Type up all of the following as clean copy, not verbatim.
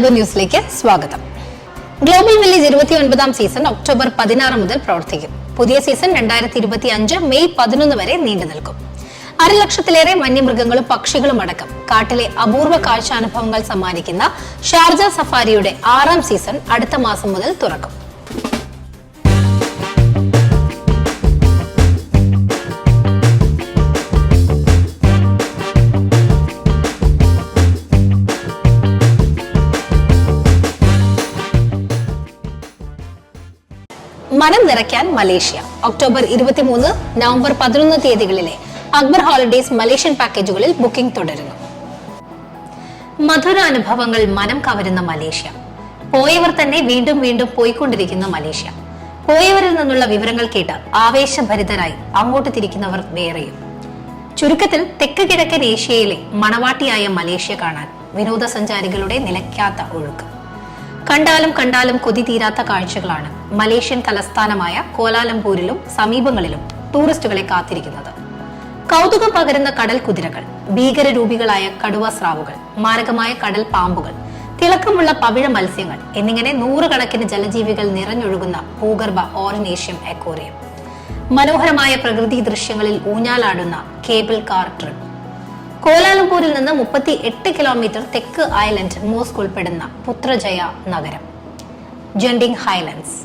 അക്ബർ ന്യൂസിലേക്ക് സ്വാഗതം. Global village 29ാം season October 16 മുതൽ പ്രവർത്തിക്കും. പുതിയ സീസൺ 2025 മെയ് 11 വരെ നീണ്ടു നിൽക്കും. 1.5 ലക്ഷത്തിലേറെ വന്യമൃഗങ്ങളും പക്ഷികളും അടക്കം കാട്ടിലെ അപൂർവ കാഴ്ചാനുഭവങ്ങൾ സമ്മാനിക്കുന്ന ഷാർജ സഫാരിയുടെ 6ാം സീസൺ അടുത്ത മാസം മുതൽ തുറക്കും. മനം നിറയ്ക്കാൻ മലേഷ്യ. ഒക്ടോബർ 23, നവംബർ 11 തീയതികളിലെ അക്ബർ ഹോളിഡേസ് മലേഷ്യൻ പാക്കേജുകളിൽ ബുക്കിംഗ് തുടരുന്നു. മധുര അനുഭവങ്ങൾ മനം കവരുന്ന മലേഷ്യ. പോയവർ തന്നെ വീണ്ടും വീണ്ടും പോയിക്കൊണ്ടിരിക്കുന്ന മലേഷ്യ. പോയവരിൽ നിന്നുള്ള വിവരങ്ങൾ കേട്ട് ആവേശഭരിതരായി അങ്ങോട്ട് തിരിക്കുന്നവർ വേറെയും. ചുരുക്കത്തിൽ തെക്ക് കിഴക്കൻ ഏഷ്യയിലെ മണവാട്ടിയായ മലേഷ്യ കാണാൻ വിനോദസഞ്ചാരികളുടെ നിലയ്ക്കാത്ത ഒഴുക്ക്. കണ്ടാലും കണ്ടാലും കൊതി തീരാത്ത കാഴ്ചകളാണ് മലേഷ്യൻ തലസ്ഥാനമായ കോലാലംപൂരിലും സമീപങ്ങളിലും ടൂറിസ്റ്റുകളെ കാത്തിരിക്കുന്നത്. കൗതുകം പകരുന്ന കടൽ കുതിരകൾ, ഭീകരരൂപികളായ കടുവ സ്രാവുകൾ, മാരകമായ കടൽ പാമ്പുകൾ, തിളക്കമുള്ള പവിഴ മത്സ്യങ്ങൾ എന്നിങ്ങനെ നൂറുകണക്കിന് ജലജീവികൾ നിറഞ്ഞൊഴുകുന്ന ഭൂഗർഭ ഓർനേഷ്യം അക്വേറിയം, മനോഹരമായ പ്രകൃതി ദൃശ്യങ്ങളിൽ ഊഞ്ഞാലാടുന്ന കേബിൾ കാർ ട്രിപ്പ്, കോലാലംപൂരിൽ നിന്ന് 38 കിലോമീറ്റർ തെക്ക് ഐലൻഡ് മോസ്ക് ഉൾപ്പെടുന്ന പുത്രജയ നഗരം, ജണ്ടിങ് ഹൈലൻഡ്സ്,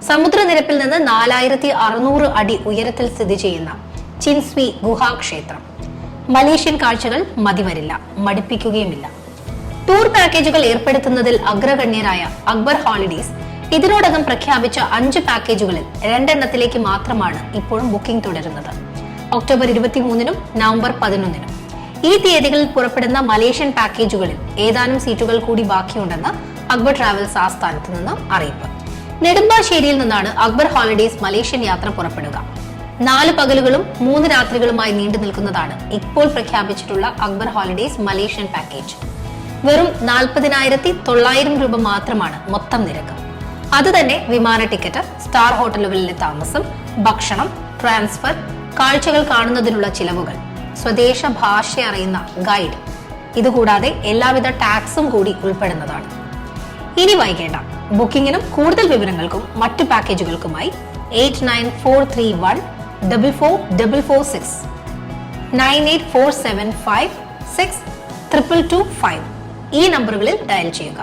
സമുദ്രനിരപ്പിൽ നിന്ന് 4600 അടി ഉയരത്തിൽ സ്ഥിതി ചെയ്യുന്ന ചിൻസ്വി ഗുഹാക്ഷേത്രം. മലേഷ്യൻ കാഴ്ചകൾ മതിവരില്ല, മടുപ്പിക്കുകയുമില്ല. ടൂർ പാക്കേജുകൾ ഏർപ്പെടുത്തുന്നതിൽ അഗ്രഗണ്യരായ അക്ബർ ഹോളിഡേസ് ഇതിനോടകം പ്രഖ്യാപിച്ച 5 പാക്കേജുകളിൽ 2 എണ്ണത്തിലേക്ക് മാത്രമാണ് ഇപ്പോഴും ബുക്കിംഗ് തുടരുന്നത്. ഒക്ടോബർ 23-നും നവംബർ 11-നും ഈ തീയതികളിൽ പുറപ്പെടുന്ന മലേഷ്യൻ പാക്കേജുകളിൽ ഏതാനും സീറ്റുകൾ കൂടി ബാക്കിയുണ്ടെന്ന് അക്ബർ ട്രാവൽസ് ആസ്ഥാനത്ത് നിന്ന് അറിയിപ്പ്. നെടുമ്പാശ്ശേരിയിൽ നിന്നാണ് അക്ബർ ഹോളിഡേസ് മലേഷ്യൻ യാത്ര പുറപ്പെടുക. 4 പകലുകളും 3 രാത്രികളുമായി നീണ്ടു നിൽക്കുന്നതാണ് ഇപ്പോൾ പ്രഖ്യാപിച്ചിട്ടുള്ള അക്ബർ ഹോളിഡേസ് മലേഷ്യൻ പാക്കേജ്. വെറും 40,900 രൂപ മാത്രമാണ് മൊത്തം നിരക്ക്. അത് തന്നെ വിമാന ടിക്കറ്റ്, സ്റ്റാർ ഹോട്ടലുകളിലെ താമസം, ഭക്ഷണം, ട്രാൻസ്ഫർ, കാഴ്ചകൾ കാണുന്നതിനുള്ള ചിലവുകൾ, സ്വദേശ ഭാഷ അറിയുന്ന ഗൈഡ്, ഇതുകൂടാതെ എല്ലാവിധ ടാക്സും കൂടി ഉൾപ്പെടുന്നതാണ്. ഇനി വൈകേണ്ട. ബുക്കിംഗിനും കൂടുതൽ വിവരങ്ങൾക്കും മറ്റു പാക്കേജുകൾക്കുമായി 8943144446 9847562225 ഈ നമ്പറുകളിൽ ഡയൽ ചെയ്യുക.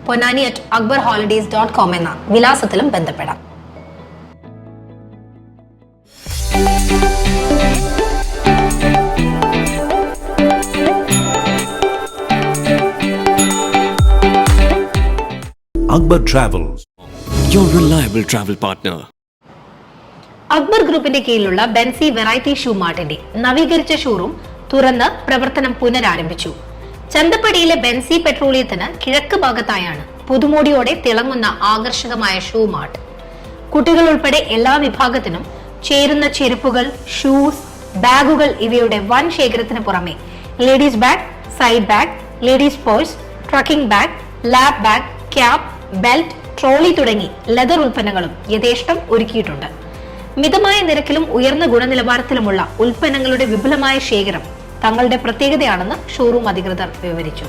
ponani@akbarholidays.com എന്ന വിലാസത്തിലും ബന്ധപ്പെടാം. Akbar Travels, your reliable travel partner. Akbar ഗ്രൂപ്പിന്റെ കീഴിലുള്ള ബെൻസി വെറൈറ്റി ഷൂ മാർട്ടിന്റെ നവീകരിച്ച ഷോറൂം തുറന്ന് പ്രവർത്തനം പുനരാരംഭിച്ചു. ചന്തപ്പടിയിലെ ബെൻസി പെട്രോളിയത്തിന് കിഴക്ക് ഭാഗത്തായാണ് പുതുമോടിയോടെ തിളങ്ങുന്ന ആകർഷകമായ ഷൂ മാർട്ട്. കുട്ടികൾ ഉൾപ്പെടെ എല്ലാ വിഭാഗത്തിനും ചേരുന്ന ചെരുപ്പുകൾ, ഷൂസ്, ബാഗുകൾ ഇവയുടെ വൻ ശേഖരത്തിന് പുറമെ ladies bag, side bag, ladies purse, trekking bag, lab bag, cap, belt, trolley തുടങ്ങി ലെതർ ഉൽപ്പന്നങ്ങളും യഥേഷ്ടം ഒരുക്കിയിട്ടുണ്ട്. മിതമായ നിരക്കിലും ഉയർന്ന ഗുണനിലവാരത്തിലുമുള്ള ഉൽപ്പന്നങ്ങളുടെ വിപുലമായ ശേഖരം തങ്ങളുടെ പ്രത്യേകതയാണെന്ന് ഷോറൂം അധികൃതർ വിവരിച്ചു.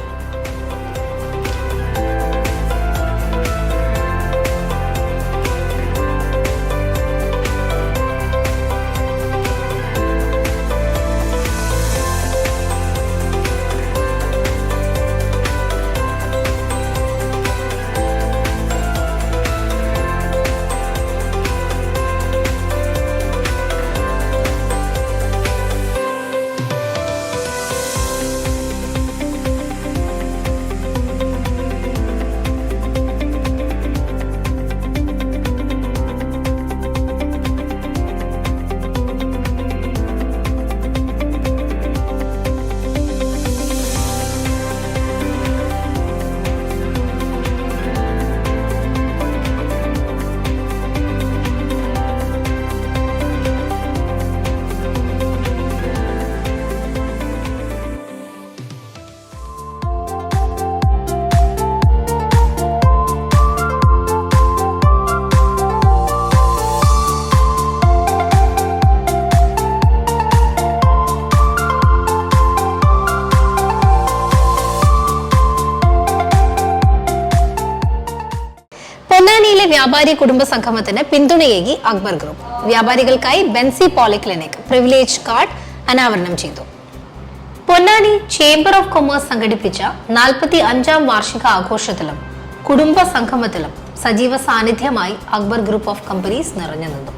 പൊന്നാനിയിലെ വ്യാപാരി കുടുംബ സംഗമത്തിന് പിന്തുണയേകി അക്ബർ ഗ്രൂപ്പ്. വ്യാപാരികൾക്കായി ബെൻസി പോളിക്ലിനിക് പ്രിവിലേജ് കാർഡ് അനാവരണം ചെയ്തു. പൊന്നാനി ചേംബർ ഓഫ് കൊമേഴ്സ് സംഘടിപ്പിച്ച 45-ാം വാർഷിക ആഘോഷത്തിലും കുടുംബ സംഗമത്തിലും സജീവ സാന്നിധ്യമായി അക്ബർ ഗ്രൂപ്പ് ഓഫ് കമ്പനീസ് നിറഞ്ഞു നിന്നു.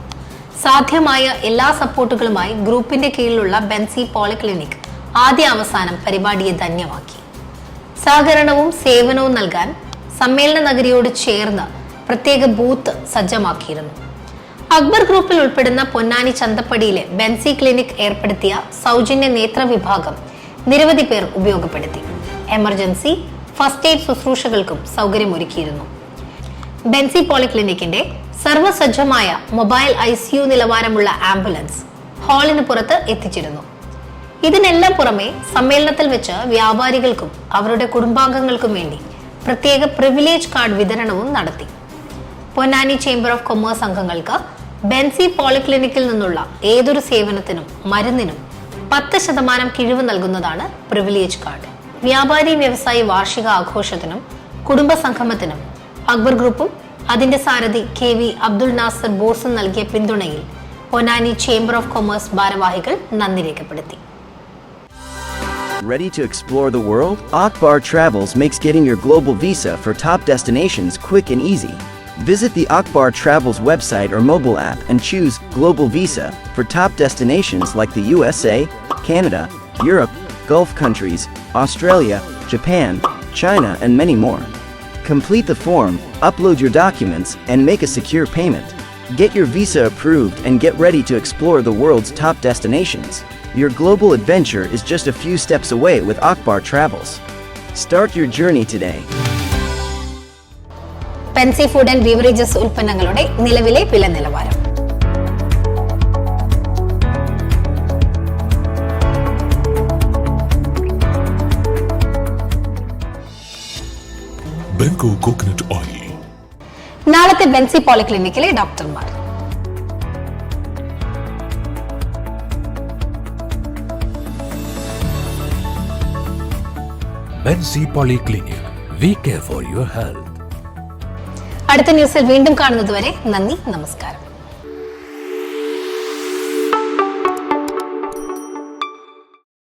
സാധ്യമായ എല്ലാ സപ്പോർട്ടുകളുമായി ഗ്രൂപ്പിന്റെ കീഴിലുള്ള ബെൻസി പോളിക്ലിനിക് ആദ്യ അവസാനം പരിപാടിയെ ധന്യമാക്കി. സഹകരണവും സേവനവും നൽകാൻ സമ്മേളന നഗരിയോട് ചേർന്ന് പ്രത്യേക ബൂത്ത് സജ്ജമാക്കിയിരുന്നു. അക്ബർ ഗ്രൂപ്പിൽ ഉൾപ്പെടുന്ന പൊന്നാനി ചന്തപ്പടിയിലെ ബെൻസി ക്ലിനിക് ഏർപ്പെടുത്തിയ സൗജന്യ നേത്ര വിഭാഗം നിരവധി പേർ ഉപയോഗപ്പെടുത്തി. എമർജൻസി, ഫസ്റ്റ് എയ്ഡ് ശുശ്രൂഷകൾക്കും സൗകര്യമൊരുക്കിയിരുന്നു. ബെൻസി പോളിക്ലിനിക്കിന്റെ സർവ്വസജ്ജമായ മൊബൈൽ ICU നിലവാരമുള്ള ആംബുലൻസ് ഹാളിന് പുറത്ത് എത്തിച്ചിരുന്നു. ഇതിനെല്ലാം പുറമെ സമ്മേളനത്തിൽ വെച്ച് വ്യാപാരികൾക്കും അവരുടെ കുടുംബാംഗങ്ങൾക്കും വേണ്ടി പ്രത്യേക പ്രിവിലേജ് കാർഡ് വിതരണവും നടത്തി. പൊന്നാനി ചേംബർ ഓഫ് കൊമേഴ്സ് അംഗങ്ങൾക്ക് ബെൻസി പോളിക്ലിനിക്കിൽ നിന്നുള്ള ഏതൊരു സേവനത്തിനും മരുന്നിനും 10% കിഴിവ് നൽകുന്നതാണ് പ്രിവിലേജ് കാർഡ്. വ്യാപാരി വ്യവസായി വാർഷിക ആഘോഷത്തിനും കുടുംബ സംഗമത്തിനും അക്ബർ ഗ്രൂപ്പും അതിന്റെ സാരഥി KV അബ്ദുൾ നാസർ ബോസും നൽകിയ പിന്തുണയിൽ പൊന്നാനി ചേംബർ ഓഫ് കൊമേഴ്സ് ഭാരവാഹികൾ നന്ദി രേഖപ്പെടുത്തി. Ready to explore the world? Akbar Travels makes getting your global visa for top destinations quick and easy. Visit the Akbar Travels website or mobile app and choose Global Visa for top destinations like the USA, Canada, Europe, Gulf countries, Australia, Japan, China, and many more. Complete the form, upload your documents, and make a secure payment. Get your visa approved and get ready to explore the world's top destinations. Your global adventure is just a few steps away with Akbar Travels. Start your journey today. Benzy food and beverages ഉൽപ്പന്നങ്ങളുടെ നിലവിലെ വില നിലവാരം. Benko Coconut Oil. നാളത്തെ ബെൻസി പോളിക്ലിനിക്കിലെ ഡോക്ടർമാർ. Bensi Polyclinic. We care for your health. അടുത്ത ന്യൂസിൽ വീണ്ടും കാണുന്നതുവരെ നന്ദി, നമസ്കാരം.